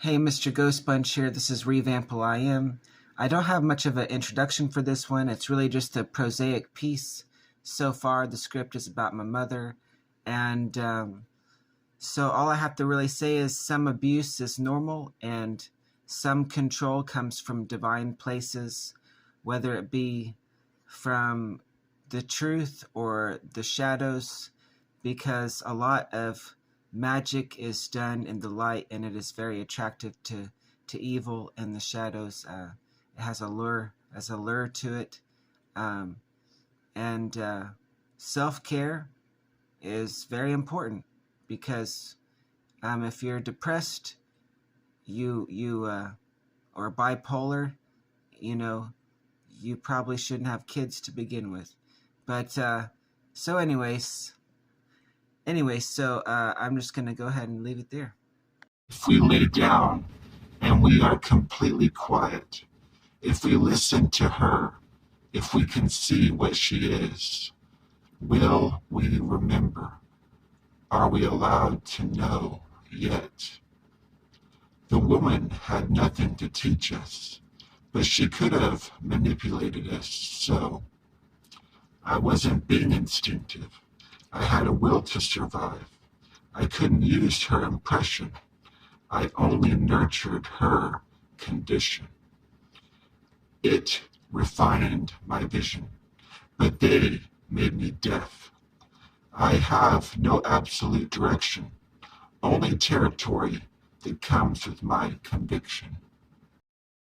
Hey, Mr. Ghostbunch here. This is Wrevample IM. I don't have much of an introduction for this one. It's really just a prosaic piece. So far, the script is about my mother. And so all I have to really say is some abuse is normal and some control comes from divine places, whether it be from the truth or the shadows, because a lot of magic is done in the light and it is very attractive to evil in the shadows. It has a lure to it. And self-care is very important because if you're depressed, or bipolar, you probably shouldn't have kids to begin with. But so anyways, I'm just going to go ahead and leave it there. If we lay down and we are completely quiet, if we listen to her, if we can see what she is, will we remember? Are we allowed to know yet? The woman had nothing to teach us, but she could have manipulated us so. I wasn't being instinctive. I had a will to survive. I couldn't use her impression. I only nurtured her condition. It refined my vision, but they made me deaf. I have no absolute direction, only territory that comes with my conviction.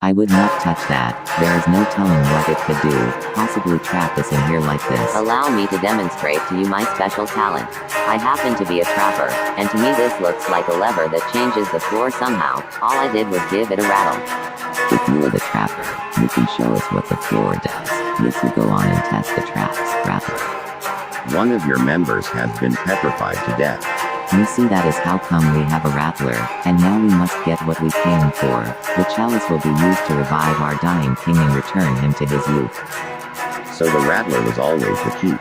I would not touch that. There is no telling what it could do, possibly trap us in here like this. Allow me to demonstrate to you my special talent. I happen to be a trapper, and to me this looks like a lever that changes the floor somehow. All I did was give it a rattle. If you are the trapper, you can show us what the floor does. This will go on and test the traps, rather. One of your members has been petrified to death. You see, that is how come we have a rattler, and now we must get what we came for. The chalice will be used to revive our dying king and return him to his youth. So the rattler was always the key.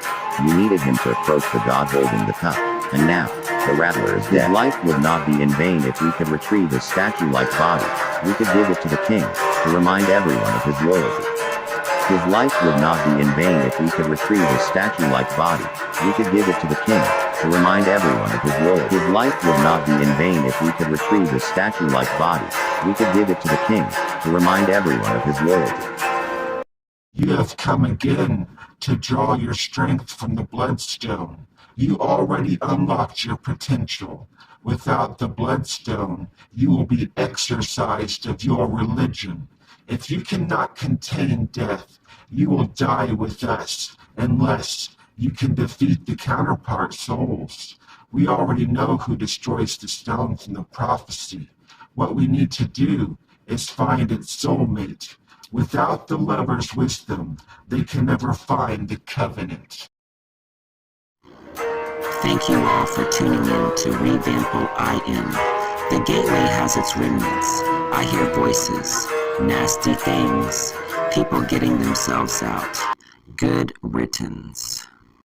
You needed him to approach the god holding the cup. And now, the rattler is dead. His life would not be in vain if we could retrieve his statue-like body. We could give it to the king, to remind everyone of his loyalty. His life would not be in vain if we could retrieve his statue-like body. We could give it to the king, to remind everyone of his loyalty. His life would not be in vain if we could retrieve his statue-like body. We could give it to the king, to remind everyone of his loyalty. You have come again to draw your strength from the bloodstone. You already unlocked your potential. Without the bloodstone, you will be exorcised of your religion. If you cannot contain death, you will die with us, unless you can defeat the counterpart souls. We already know who destroys the stones in the prophecy. What we need to do is find its soulmate. Without the lover's wisdom, they can never find the covenant. Thank you all for tuning in to Wrevample IM. The gateway has its remnants. I hear voices, nasty things, people getting themselves out. Good riddance.